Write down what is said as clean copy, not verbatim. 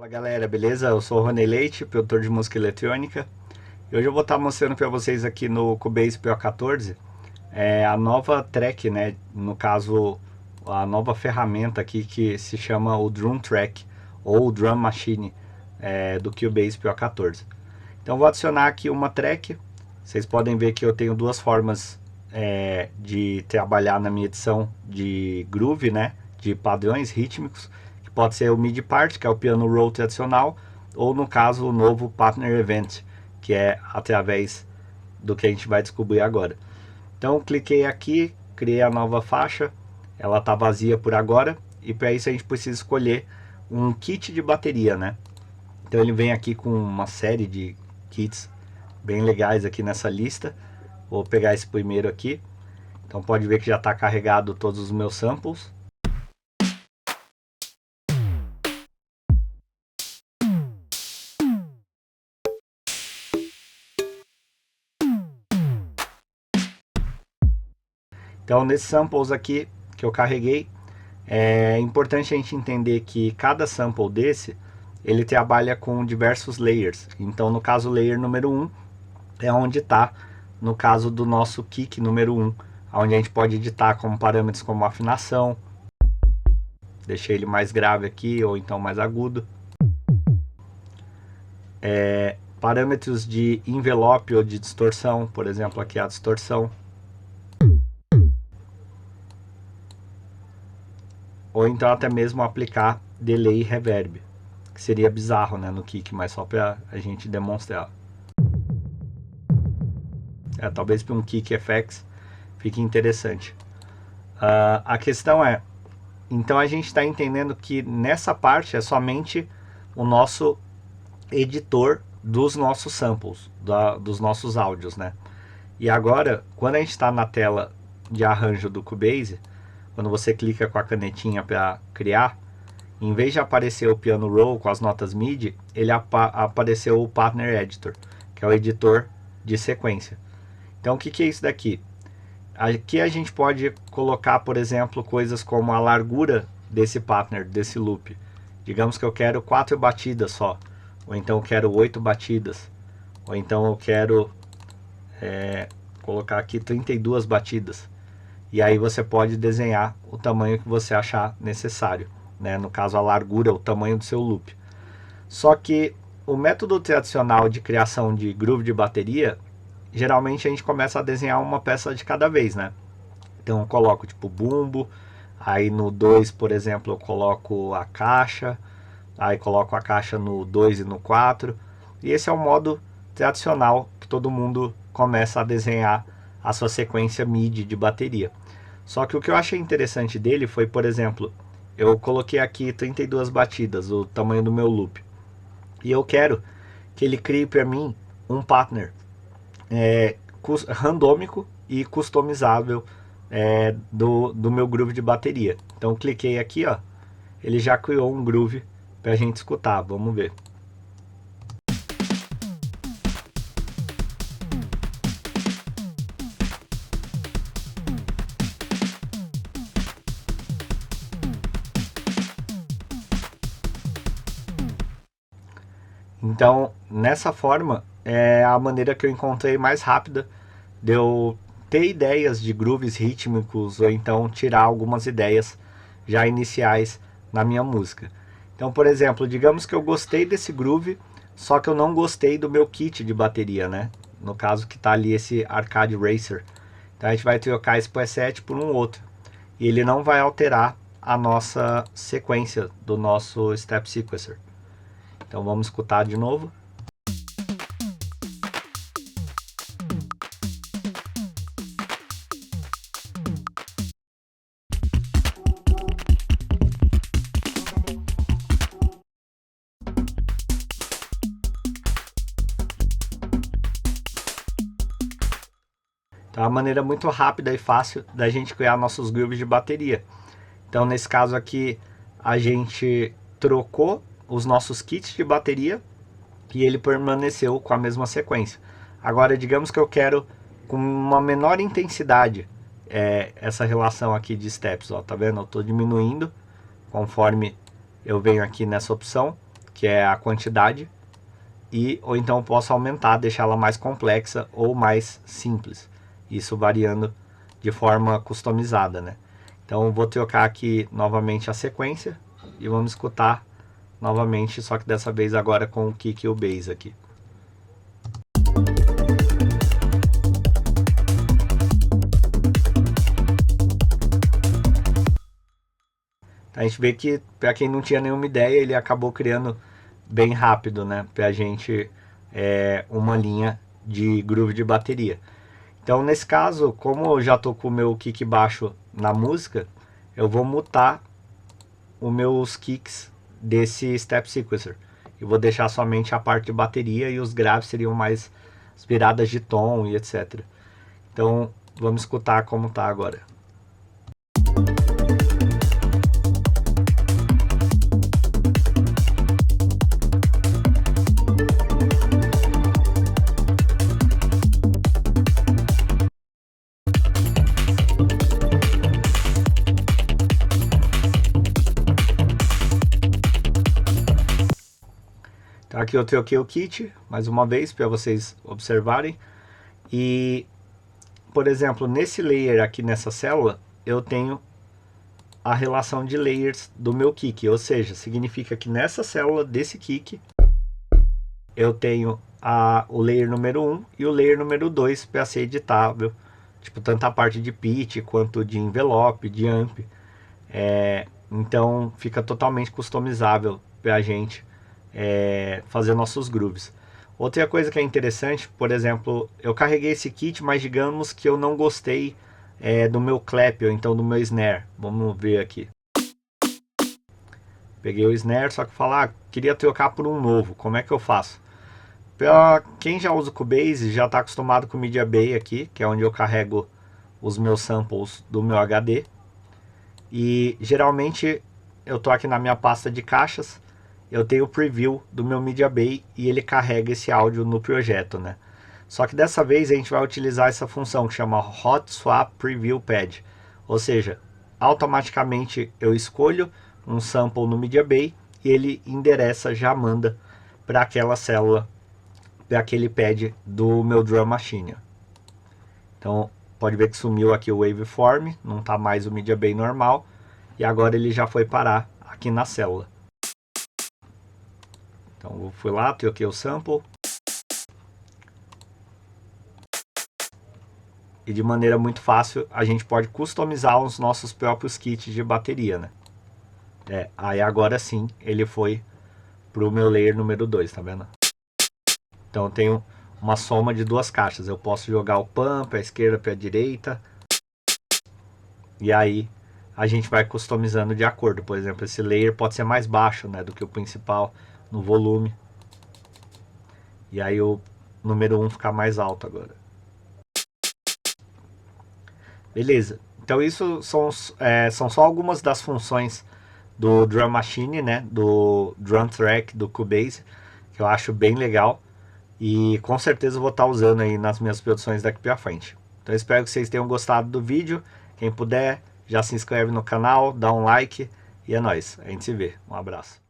Fala galera, beleza? Eu sou o Rony Leite, produtor de música eletrônica. E hoje eu vou estar mostrando para vocês aqui no Cubase PO14 a nova track, né? No caso, a nova ferramenta aqui que se chama o Drum Track ou Drum Machine do Cubase PO14. Então vou adicionar aqui uma track. Vocês podem ver que eu tenho duas formas de trabalhar na minha edição de groove, né? De padrões rítmicos. Pode ser o MIDI part, que é o piano roll tradicional, ou no caso o novo Partner Event, que é através do que a gente vai descobrir agora. Então cliquei aqui, criei a nova faixa, ela está vazia por agora, e para isso a gente precisa escolher um kit de bateria, né? Então ele vem aqui com uma série de kits bem legais aqui nessa lista. Vou pegar esse primeiro aqui. Então pode ver que já está carregado todos os meus samples. Então, nesses samples aqui que eu carreguei, é importante a gente entender que cada sample desse, ele trabalha com diversos layers. Então, no caso, o layer número 1 é onde está, no caso do nosso kick número 1, onde a gente pode editar como parâmetros como afinação, deixei ele mais grave aqui, ou então mais agudo. Parâmetros de envelope ou de distorção, por exemplo, aqui a distorção. Ou então até mesmo aplicar delay e reverb, que seria bizarro, né, no kick, mas só para a gente demonstrar. Talvez para um kick FX fique interessante. A questão é, então a gente está entendendo que nessa parte é somente o nosso editor dos nossos samples, dos nossos áudios, né? E agora, quando a gente está na tela de arranjo do Cubase, quando você clica com a canetinha para criar, em vez de aparecer o piano roll com as notas MIDI, ele apareceu o Partner Editor, que é o editor de sequência. Então o que é isso daqui? Aqui a gente pode colocar, por exemplo, coisas como a largura desse partner, desse loop. Digamos que eu quero 4 batidas só, ou então eu quero 8 batidas, ou então eu quero colocar aqui 32 batidas. E aí você pode desenhar o tamanho que você achar necessário, né? No caso, a largura, o tamanho do seu loop. Só que o método tradicional de criação de groove de bateria, geralmente a gente começa a desenhar uma peça de cada vez, né? Então eu coloco tipo bumbo, aí no 2, por exemplo, eu coloco a caixa, aí coloco a caixa no 2 e no 4. E esse é o modo tradicional que todo mundo começa a desenhar a sua sequência MIDI de bateria. Só que o que eu achei interessante dele foi, por exemplo, eu coloquei aqui 32 batidas, o tamanho do meu loop. E eu quero que ele crie para mim um partner randômico e customizável do meu groove de bateria. Então cliquei aqui, ó, ele já criou um groove para a gente escutar, vamos ver. Então, nessa forma, é a maneira que eu encontrei mais rápida de eu ter ideias de grooves rítmicos ou então tirar algumas ideias já iniciais na minha música. Então, por exemplo, digamos que eu gostei desse groove, só que eu não gostei do meu kit de bateria, né? No caso que está ali esse Arcade Racer. Então a gente vai trocar esse preset por um outro. E ele não vai alterar a nossa sequência do nosso Step Sequencer. Então vamos escutar de novo. Então é uma maneira muito rápida e fácil da gente criar nossos grooves de bateria. Então nesse caso aqui a gente trocou os nossos kits de bateria e ele permaneceu com a mesma sequência. Agora digamos que eu quero com uma menor intensidade essa relação aqui de steps, ó, tá vendo? Eu estou diminuindo conforme eu venho aqui nessa opção, que é a quantidade, ou então eu posso aumentar, deixar ela mais complexa ou mais simples, isso variando de forma customizada, né? Então vou trocar aqui novamente a sequência e vamos escutar novamente, só que dessa vez agora com o kick e o bass aqui. A gente vê que, para quem não tinha nenhuma ideia, ele acabou criando bem rápido, né? Pra gente uma linha de groove de bateria. Então, nesse caso, como eu já tô com o meu kick baixo na música, eu vou mutar os meus kicks desse Step Sequencer. E vou deixar somente a parte de bateria e os graves seriam mais as viradas de tom e etc. Então, vamos escutar como tá agora. Então aqui eu troquei o kit, mais uma vez, para vocês observarem. E, por exemplo, nesse layer aqui nessa célula, eu tenho a relação de layers do meu kick. Ou seja, significa que nessa célula desse kick, eu tenho o layer número 1 e o layer número 2 para ser editável. Tipo, tanto a parte de pitch quanto de envelope, de amp. Então fica totalmente customizável para a gente fazer nossos grooves. Outra coisa que é interessante, por exemplo, eu carreguei esse kit, mas digamos que eu não gostei do meu clap ou então do meu snare. Vamos ver aqui. Peguei o snare, só que falar, queria trocar por um novo. Como é que eu faço? Para quem já usa o Cubase, já está acostumado com o Media Bay aqui, que é onde eu carrego os meus samples do meu HD. E geralmente eu tô aqui na minha pasta de caixas, eu tenho o preview do meu Media Bay e ele carrega esse áudio no projeto, né? Só que dessa vez a gente vai utilizar essa função que chama Hot Swap Preview Pad. Ou seja, automaticamente eu escolho um sample no Media Bay e ele endereça, já manda para aquela célula, para aquele pad do meu Drum Machine. Então pode ver que sumiu aqui o waveform, não está mais o Media Bay normal, e agora ele já foi parar aqui na célula. Então eu fui lá, troquei o sample, e de maneira muito fácil a gente pode customizar os nossos próprios kits de bateria, né? Aí agora sim ele foi pro meu layer número 2, tá vendo? Então eu tenho uma soma de duas caixas, eu posso jogar o pan para a esquerda, para a direita, e aí a gente vai customizando de acordo. Por exemplo, esse layer pode ser mais baixo, né, do que o principal no volume, e aí o número 1 ficar mais alto agora. Beleza, então isso são só algumas das funções do Drum Machine, né, do Drum Track do Cubase, que eu acho bem legal. E com certeza vou estar usando aí nas minhas produções daqui pra frente. Então espero que vocês tenham gostado do vídeo. Quem puder, já se inscreve no canal, dá um like e é nóis. A gente se vê. Um abraço.